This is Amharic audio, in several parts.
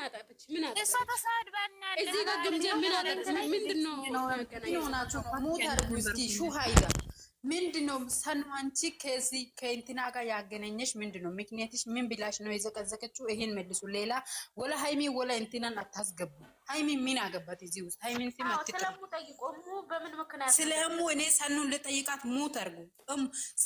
አጠፋች? ምን አጠፋች? እሷ ተሳድባናል። እዚህ ጋር ግምጀ ምን አጠፋች? ምንድነው ሆናችሁ ነው? ሙት አድርጉ እስቲ ሹሃይዳ ምንድነው? ሰኑ አንቺ ከዚህ ከእንትና ጋር ያገናኘሽ ምንድነው? ምክንያትሽ ምን ብላሽ ነው የዘቀዘቀችው? ይሄን መልሱ። ሌላ ወላ ሃይሚ ወላ እንትናን አታስገቡ። ሃይሚ ምን አገባት እዚህ ውስጥ? ሃይሚን ሲም አትቀሩ። በምን ምክንያት ስለሙ እኔ ሰኑን ልጠይቃት ሙት አድርጉ።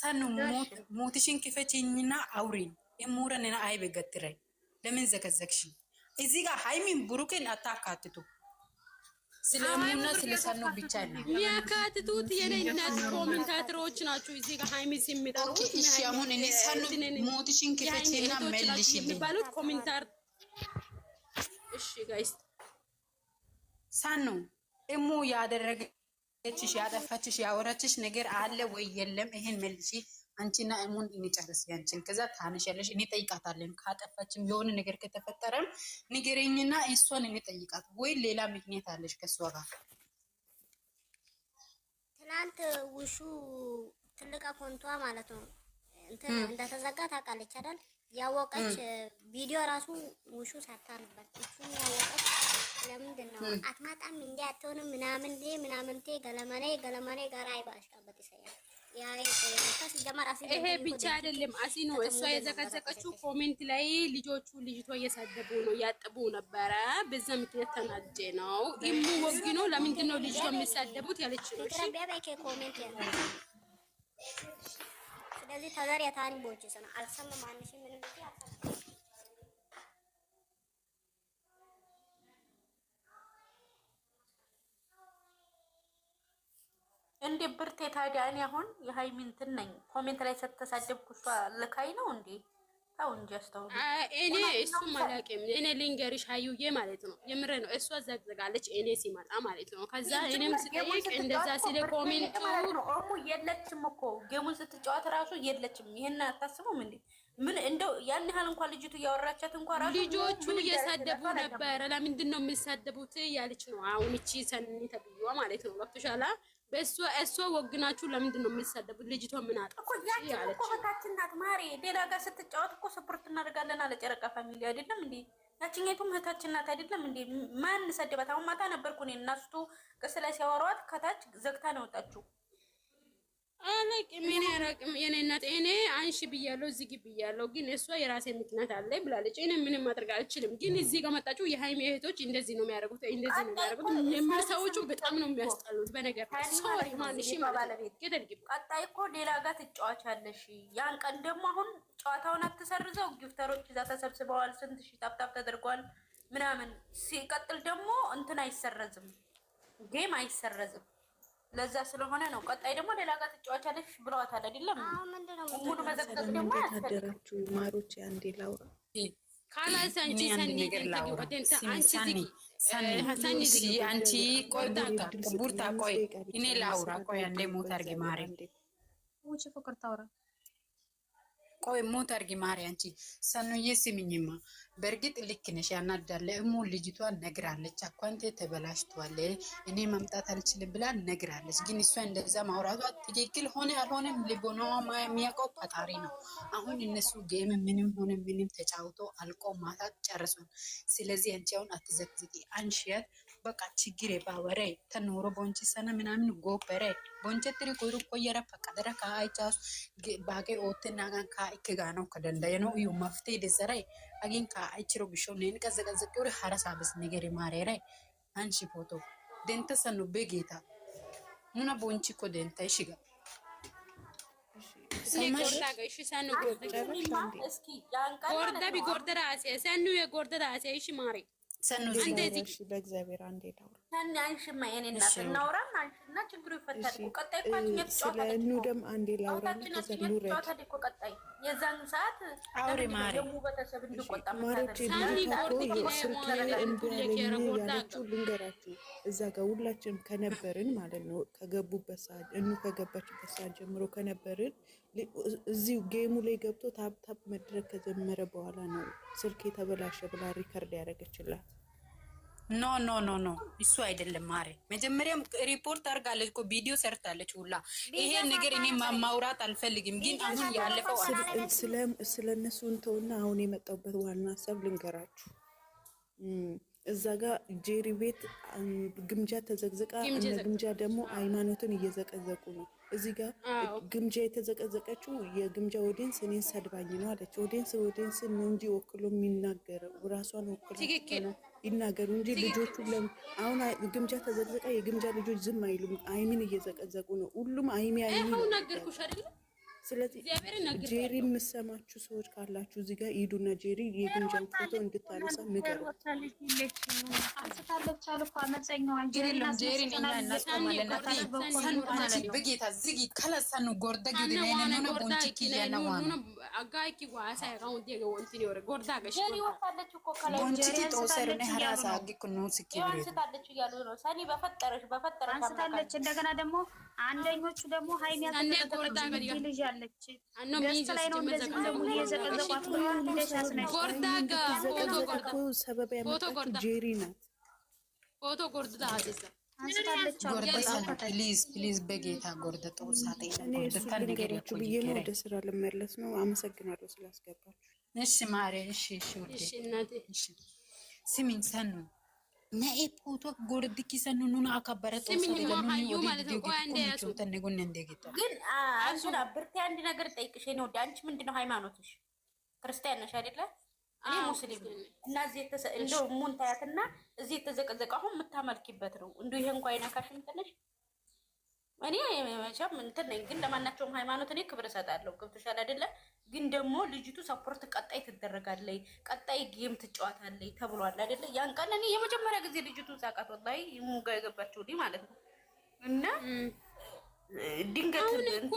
ሰኑ ሙትሽን ክፈችኝና አውሪኝ። እሙረንና አይበገትረኝ ለምን ዘቀዘቅሽ? እዚህ ጋር ሃይሚን ብሩክን አታካትቱ። ስለሙና ስለሰኑ ብቻ ነው የሚያካትቱት። የኔ እናት ኮሜንታተሮች ናቸው እዚህ ጋር ሃይሚን ሲሚጠሩት። እሺ አሁን እኔ ሰኑ ሞትሽን ክፈችና መልሽልኝ የሚባሉት ኮሜንታር። እሺ ጋይስ ሰኑ እሙ ያደረገችሽ ያጠፋችሽ ያወራችሽ ነገር አለ ወይ የለም? ይሄን መልሺ። አንቺና እሙን እንጨርስ ያንቺን። ከዛ ታነሻለሽ። እኔ ጠይቃታለን። ካጠፋችም የሆነ ነገር ከተፈጠረም ንገረኝና እሷን እኔ ጠይቃት። ወይ ሌላ ምክንያት አለሽ ከሷ ጋር? ትናንት ውሹ ትልቅ አኮንቷ ማለት ነው እንትን እንደተዘጋ ታውቃለች አይደል? ያወቀች ቪዲዮ ራሱ ውሹ ሳታ ነበር። እሱን ያወቀች ለምንድን ነው አትማጣም እንዴ አትሆንም ምናምን ገለመኔ ጋር አይባሽቃበት ይሰያል። ይሄ ብቻ አይደለም። አሲኑ እሷ የዘቀዘቀችው ኮሜንት ላይ ልጅቷ እየሳደቡ ነው ያጥቡ ነበረ። በዛ ምክንያት ተናጀ ነው ኢሙ ወግኖ ለምንድን ነው ልጅቷ የሚሳደቡት ያለች ነው። እሺ ኮሜንት ያለው ስለዚህ ተዛሪያ ታኒ ቦጭ ሰና አልሰማም ማንሽ ምንም ብቻ እንዴ ብርቴ ታዲያ እኔ አሁን የሃይሚ እንትን ነኝ። ኮሜንት ላይ ከተሳደብኩ እሷ ልካይ ነው እንዴ? ታው እንጂ አስተውሉ። እኔ እሱ ማላቀም እኔ ልንገርሽ ሀዩዬ ማለት ነው የምሬ ነው። እሷ ዘግዘጋለች እኔ ሲመጣ ማለት ነው። ከዛ እኔም ስጠይቅ እንደዛ ሲለ ኮሜንቱ ኦሙ የለችም እኮ ጌሙን ስትጫወት ራሱ የለችም። ይሄን አታስቡም እንዴ? ምን እንደው ያን ያህል እንኳን ልጅቱ እያወራቻት እንኳን ራሱ ልጆቹ እየሳደቡ ነበረ። ለምንድን ነው የምሳደቡት ያለች ነው። አሁን እቺ ሰኒ ተብዬዋ ማለት ነው ገብቶሻላ? እሷ ወግናችሁ ለምንድን ነው የምትሳደቡት? ልጅቷ ምን አጠፋች ያለች እኮታችን ናት ማሬ። ሌላ ጋር ስትጫወት እኮ ስፖርት እናደርጋለን አለ ጨረቃ ፋሚሊ አይደለም እንዴ? ያቺኛቱም እህታችን ናት አይደለም እንዴ? ማን ሰደባት? አሁን ማታ ነበርኩ እኔ እና እሱ ቅስ ላይ ሲያወሯት ከታች ዘግታ ነው ወጣችሁ። አለቅም እኔ አላቅም። የኔ እናት እኔ አንሺ ብያለሁ ዝግ ብያለሁ፣ ግን እሷ የራሴ ምክንያት አለ ብላለች። እኔ ምንም ማድረግ አልችልም። ግን እዚህ ጋር መጣችሁ የሃይሚ እህቶች እንደዚህ ነው የሚያደርጉት የምርሰዎቹ በጣም ነው የሚያስጠሉት። በነገር ሶሪ ማንሽ ባለቤት ገደልግብ ቀጣይ እኮ ሌላ ጋር ትጫወቻለሽ። ያን ቀን ደግሞ አሁን ጨዋታውን አትሰርዘው። ጊፍተሮች እዛ ተሰብስበዋል። ስንት ሺህ ታፕታፕ ተደርጓል ምናምን። ሲቀጥል ደግሞ እንትን አይሰረዝም፣ ጌም አይሰረዝም። ለዛ ስለሆነ ነው። ቀጣይ ደግሞ ሌላ ጋር ትጫወቻለሽ ብለዋታል አይደለም? ሙሉ መዘግዘግ ደግሞ ያደራችሁ ማሮች አንዴ ላውራ ካላስ አንቺ ሰኒ አንቺ ቆይ ቡርታ ቆይ እኔ ላውራ ቆይ አንዴ ሞት አርጊ ማሪ ወጭ ፍቅር ታውራ ቆይ ሞት አርጊ ማሪ አንቺ ሰኑዬ ስሚኝማ በርግጥ ልክ ነሽ ያናዳለ እሙ ልጅቷን ነግራለች አኳንቴ ተበላሽቷል እኔ መምጣት አልችልም ብላ ነግራለች ግን እሷ እንደዛ ማውራቷ ትክክል ሆነ አልሆነም ልቦናዋ የሚያውቀው ፈጣሪ ነው አሁን እነሱ ጌም ምንም ሆነ ምንም ተጫውቶ አልቆ ማታ ጨርሷል ስለዚህ አንቺ አሁን አትዘግዝቂ አንሺያት በቃ ችግር ባወሬ ተኖሮ ቦንቺ ሰነ ምናምን ጎበሬ ቦንቸትሪ ቆይሩ ቆየረ ፈቀደረ ካይቻስ ባገ ኦትና ጋር ካይከጋኖ ከደንዳየኖ እዩ መፍቴ ደዘረ አግን ካይችሮ ቢሾ ነን ቀዘቀዘቁሪ ሐረሳብስ ነገር ማሬረ አንሺ ፎቶ ደንተ ሰኑ በጌታ ሙና ቦንቺ ኮ ደንታ ይሽጋ ሰማሽ ሰኑ ጎርዳ ቢጎርዳ አሴ ሰኑ የጎርዳ አሴ ይሽ ማሪ ሰኑ እንደዚህ ለእግዚአብሔር አንዴ ላውራ ሰኒ አንሽማ የኔ እናት እናውራ አንሽና ችግሩ ይፈታል። ቀጣይ ፓርቲነት ስለኑ ደም አንዴ ላውራ ተሰኑ ረድ ቀጣይ የዛን ሰዓት አውሪ ማሪ ደሙ በተሰብ እንዲቆጣ ማሮች ያለችው ልንገራችሁ እዛ ጋር ሁላችንም ከነበርን ማለት ነው ከገቡበት ሰዓት ከገባችበት ሰዓት ጀምሮ ከነበርን እዚሁ ጌሙ ላይ ገብቶ ታፕታፕ መድረክ ከጀመረ በኋላ ነው ስልክ የተበላሸ ብላ ሪከርድ ያደረገችላት። ኖ ኖ ኖ ኖ እሱ አይደለም ማሪ መጀመሪያም ሪፖርት አርጋለች እኮ ቪዲዮ ሰርታለች ሁላ ይሄ ነገር እኔ ማውራት አልፈልግም ግን አሁን ያለፈው ስለነሱ እንተውና አሁን የመጣውበት ዋና ሀሳብ ልንገራችሁ እዛ ጋር ጄሪ ቤት ግምጃ ተዘቅዝቃ እነ ግምጃ ደግሞ ሃይማኖትን እየዘቀዘቁ ነው። እዚህ ጋር ግምጃ የተዘቀዘቀችው የግምጃ ኦዲየንስ እኔን ሰድባኝ ነው አለች። ኦዲየንስ ነው እንጂ ወክሎ የሚናገረው ራሷን ወክሎ ይናገሩ እንጂ ልጆቹ አሁን ግምጃ ተዘቅዝቃ የግምጃ ልጆች ዝም አይሉም። አይሚን እየዘቀዘቁ ነው ሁሉም አይሚ ስለዚህ ጄሪ የምሰማችሁ ሰዎች ካላችሁ እዚህ ጋር ሂዱና ጄሪ የግምጃን ፎቶ እንድታነሳ ንገሩ። እንደገና ደግሞ አንደኞቹ ደግሞ ሃይሚ ልጅ አለች ገስት ላይ ነው እንደዚህ ደግሞ እየዘቀዘቋት ነው። ሰበብ ያመጣችው ጄሪ ናት። ፎቶ ጎርዳ አዘዘ ፕሊዝ በጌታ ጎርደ ጦሳቴ ነገራችሁ ብዬ ነው ወደ ስራ ልመለስ ነው። አመሰግናለሁ ስላስገባችሁ። እሺ ማሬ እሺ ውዴ እሺ ስሚኝ ሰኑ ነኤ ፎቶ ጎርድ ኪሰኑ ኑና አካበረ ስሚኝ ማዩ ማለት ነው። ቆይ አንዴ ያሱ ተነጉን እንደጌታ ግን አንቺና ብርቴ አንድ ነገር ጠይቅሽ ነው። አንቺ ምንድነው ሃይማኖትሽ? ክርስቲያን ነሽ አይደለ? እኔ ሙስሊም እና እዚህ እንደው ሙንታያትና እዚህ የተዘቀዘቀ አሁን የምታመልኪበት ነው። እንደው ይሄ እንኳን አይነካሽም ትንሽ። እኔ መቼም እንትን ነኝ፣ ግን ለማናቸውም ሃይማኖት እኔ ክብር እሰጣለሁ። ገብቶሻል አይደለ? ግን ደግሞ ልጅቱ ሰፖርት ቀጣይ ትደረጋለች፣ ቀጣይ ጌም ትጫወታለች ተብሏል አይደለ? ያን ቀን እኔ የመጀመሪያ ጊዜ ልጅቱን ሳቃት ወላሂ ሙጋ የገባችው ልጅ ማለት ነው። እና ድንገት ግን ደግሞ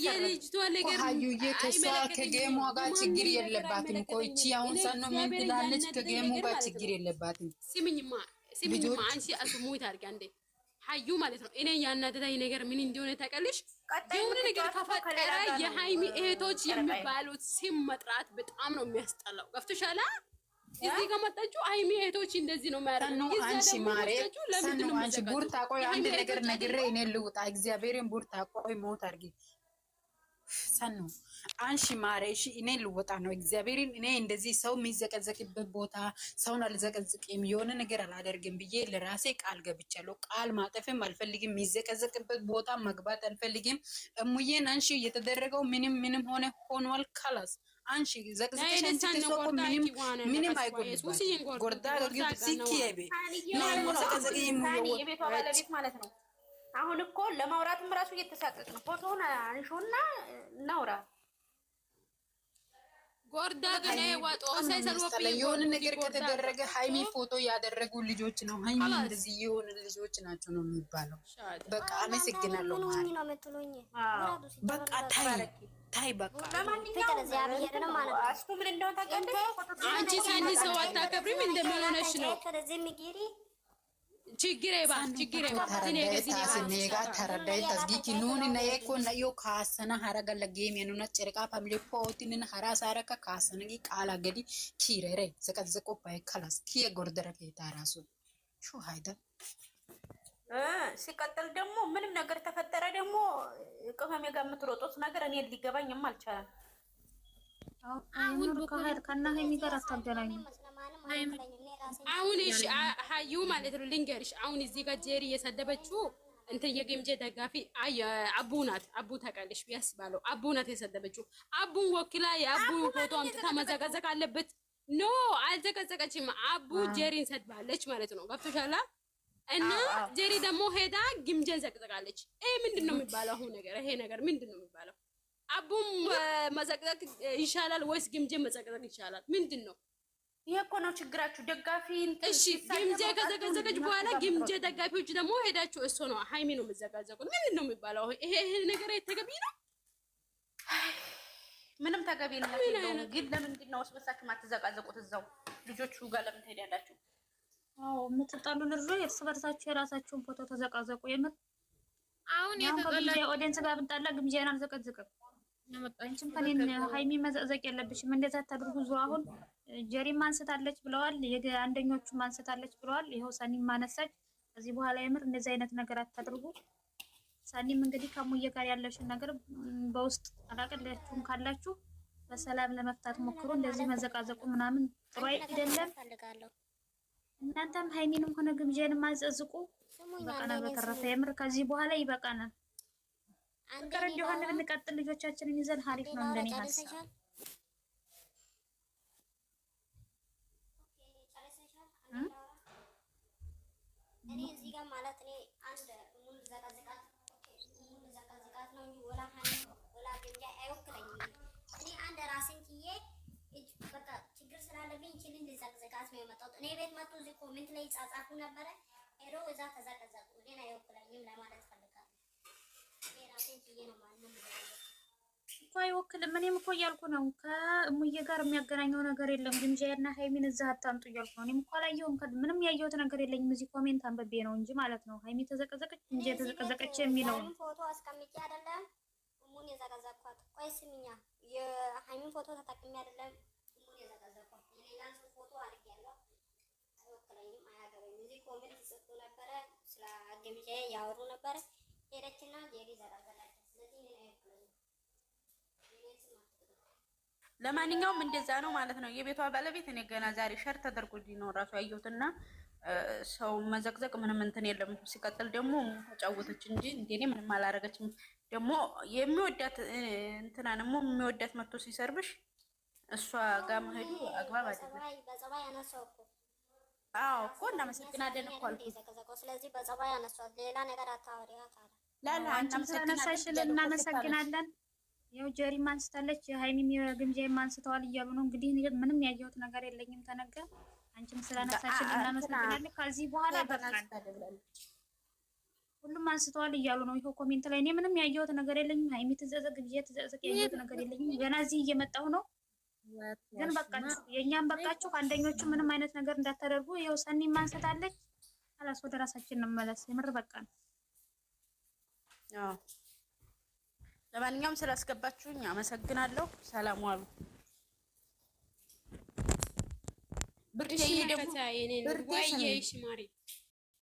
የልጅቷ ነገር ሀዩዬ ከሷ ከጌሙ ጋር ችግር የለባትም እኮ እቺ አሁን ሰኖ ምን ብላለች? ከጌሙ ጋር ችግር የለባትም። ስሚኝማ አንቺ አስሙት አድርጋ እንዴ ሀዩ ማለት ነው። እኔ ያናደዳኝ ነገር ምን እንደሆነ ታውቃለሽ? የሆነ ነገር ተፈጠረ። የሃይሚ እህቶች የሚባሉት ስም መጥራት በጣም ነው የሚያስጠላው። ገብቶሻል? እዚህ ጋር መጣችሁ ሃይሚ እህቶች እንደዚህ ነው ማለት ነው። አንቺ ማሬ ሰኑ አንቺ ቡርታ ቆይ አንድ ነገር ነግሬ እኔ ልውጣ። እግዚአብሔርን ቡርታ ቆይ ሞት አድርጊ ሰኑ አንቺ ማሬ እሺ እኔ ልወጣ ነው። እግዚአብሔርን እኔ እንደዚህ ሰው የሚዘቀዘቅበት ቦታ ሰውን አልዘቀዝቅም፣ የሆነ ነገር አላደርግም ብዬ ለራሴ ቃል ገብቻለሁ። ቃል ማጠፍም አልፈልግም፣ የሚዘቀዘቅበት ቦታ መግባት አልፈልግም። እሙዬን አንቺ እየተደረገው ምንም ሆኗል። ካላስ አንቺ ዘቅዝቀሽ ስትሰቆ ምንም አይጎልባትም። ጎርዳ ግብ ሲኪየቤ ነው ዘቀዘቅ የቤቷ ባለቤት ማለት ነው። አሁን እኮ ለማውራትም ራሱ እየተሳቀቅ ነው። ፎቶውን አንሹና እናውራ። ጎርዳ ገና ወጦ ሳይሰልወፍ የሆነ ነገር ከተደረገ ሃይሚ ፎቶ ያደረጉ ልጆች ነው። ሃይሚ እንደዚህ የሆነ ልጆች ናቸው ነው የሚባለው። በቃ አመሰግናለሁ ማለት በቃ ታይ በቃ አንቺ ሳኒ ሰው አታከብሪም እንደምንሆነሽ ነው። ችግር ተረዳይ ተዝጊኪ ኑን ነየኮ ነዮ ካሰና ሀረገለ ጌም የኑና ጨርቃ ፋሚሊ ፖቲንን ሀራስ አረከ ካሰነጊ ቃላ ገዲ ኪሬሬ ዘቀዘቆ ባይካላስ ኪየ ጎርደረ ከታ ራሱ ሹ ሃይዳ ሲቀጥል ደግሞ ምንም ነገር ተፈጠረ ደግሞ ቅመሜ ጋር የምትሮጡት ነገር እኔ ሊገባኝም አልቻለም። አሁን ከና ሃይሚ ጋር አታገናኙ። አሁን እሺ ሀዩ ማለት ነው ልንገርሽ። አሁን እዚህ ጋር ጄሪ የሰደበችው እንትን የጌምጄ ደጋፊ አቡ ናት። አቡ ታውቃለሽ ቢያስባለው አቡ ናት የሰደበችው። አቡን ወክላ የአቡን ፎቶ አምጥታ መዘቀዘቅ አለበት? ኖ አልዘቀዘቀችም። አቡ ጄሪን ሰድባለች ማለት ነው። ገብቶሻል? እና ጄሪ ደግሞ ሄዳ ግምጄን ዘቅዘቃለች። ይሄ ምንድነው የሚባለው? አሁን ነገር ይሄ ነገር ምንድነው የሚባለው? አቡም መዘቅዘቅ ይሻላል ወይስ ግምጄን መዘቅዘቅ ይሻላል? ምንድነው? ይሄ እኮ ነው ችግራችሁ። ደጋፊ እሺ ግምጄ ከዘቀዘቀች በኋላ ግምጄ ደጋፊዎች ደግሞ ሄዳችሁ እሱ ነው ሃይሚ ነው የምዘጋዘቁት። ምንድነው የሚባለው? ይሄ ነገር ተገቢ ነው? ምንም ተገቢነት የለውም። ግን ለምንድን ነው ወስበሳችሁ ማትዘቃዘቁት? እዛው ልጆቹ ጋር ለምን ትሄዳላችሁ? አዎ የምትጣሉ ልጆች እርስ በርሳችሁ የራሳችሁን ፎቶ ተዘቃዘቁ። የምር አሁን ኦዲየንስ ጋር ብጣላ ግምጄን አልዘቀዝቅም። አንቺም ከኔን ሃይሚ መዘቅዘቅ የለብሽም። እንደዛ ታድርጉ። ዙ አሁን ጀሪም አንስታለች ብለዋል፣ አንደኞቹም አንስታለች ብለዋል። ይኸው ሰኒም ማነሳች። ከዚህ በኋላ የምር እንደዚህ አይነት ነገር አታድርጉ። ሰኒም እንግዲህ ከሙዬ ጋር ያለሽን ነገር በውስጥ አላቀላችሁም ካላችሁ በሰላም ለመፍታት ሞክሩ። እንደዚህ መዘቃዘቁ ምናምን ጥሩ አይደለም። እናንተም ሀይሚንም ሆነ ግምዣንም አዘዝቁ። ይበቃናል። በተረፈ የምር ከዚህ በኋላ ይበቃናል። ፍቅር እንዲሆን ብንቀጥል ልጆቻችንን ይዘን ሀሪፍ ነው እንደኔ ሀሳብ። እኔ እዚህ ጋር ማለት እኔ አንድ ሙሉ ዘቃዝቃት ነው እንጂ ወላ ሀኒ ወላ ግምጃ አይወክለኝም። እኔ አንድ ራሴን ችዬ በቃ ችግር ስላለብኝ እንችልን ልዘቅዝቃት ነው የመጣሁት። እኔ ቤት መጡ እዚህ ኮሜንት ላይ ይጻጻፉ ነበረ። ሄዶ እዛ ተዘቀዘቁ። እኔን አይወክለኝም ለማለት ፈልጋለሁ። እኔ ራሴን ችዬ ነው ማለት ነው እኮ አይወክልም። እኔም እኮ እያልኩ ነው ከእሙዬ ጋር የሚያገናኘው ነገር የለም። ግምዣና ሀይሚን እዛ አታምጡ እያልኩ ነው። እኔም እኮ አላየሁም፣ ምንም ያየሁት ነገር የለኝም። እዚህ ኮሜንት አንብቤ ነው እንጂ ማለት ነው። ሀይሚ ተዘቀዘቀች እንጂ ተዘቀዘቀች የሚለው ነው። ፎቶ አስቀምጬ አይደለም እሙን የዘቀዘቅኳት። ቆይ ስሚኛ፣ የሀይሚን ፎቶ ተጠቅሜ አይደለም እሙን የዘቀዘቅኳት። የሌላን ሰው ፎቶ አድርጌያለሁ። አይወክለኝም፣ አያገባኝም። እዚህ ኮሜንት ጽፉ ነበረ፣ ስለ ግምዣ ያወሩ ነበረ። ሄደችና ጄሪ ዘቀዘቀች። ስለዚህ እኔ አይወክለኝም። ለማንኛውም እንደዛ ነው ማለት ነው። የቤቷ ባለቤት እኔ ገና ዛሬ ሸር ተደርጎልኝ ነው ራሱ ያየሁትና ሰው መዘቅዘቅ ምንም እንትን የለም። ሲቀጥል ደግሞ ተጫወተች እንጂ እንደኔ ምንም አላረገችም። ደግሞ የሚወዳት እንትናን ደግሞ የሚወዳት መጥቶ ሲሰርብሽ እሷ ጋር መሄዱ አግባብ አይደለም። በጸባይ ያነሳው እኮ አዎ እኮ እናመሰግናለን እኮ አልኩ። ስለዚህ በጸባይ ያነሳው ሌላ ነገር አታወሪያት አለ ላላ እናመሰግናለን። እናመሰግናለን። ያው ጀሪም አንስታለች፣ ሀይሚም የግምጃም አንስተዋል እያሉ ነው። እንግዲህ ምንም ያየሁት ነገር የለኝም ተነገር። አንቺም ስላነሳሽልን እናመሰግናለን። ከዚህ በኋላ በቃ ሁሉም አንስተዋል እያሉ ነው። ይሄው ኮሜንት ላይ እኔ ምንም ያየሁት ነገር የለኝም። ሀይሚ ትዘዘግ ግምጃ ትዘዘግ ያየሁት ነገር የለኝም። ገና እዚህ እየመጣሁ ነው። ግን በቃ የኛም በቃችሁ። አንደኞቹ ምንም አይነት ነገር እንዳታደርጉ። ይሄው ሰኒም አንስታለች። አላስ ወደ ራሳችን እንመለስ። የምር በቃ ነው። አዎ ለማንኛውም ስላስገባችሁኝ አመሰግናለሁ። ሰላም ዋሉ። ብርቴ ደግሞ ብርቴ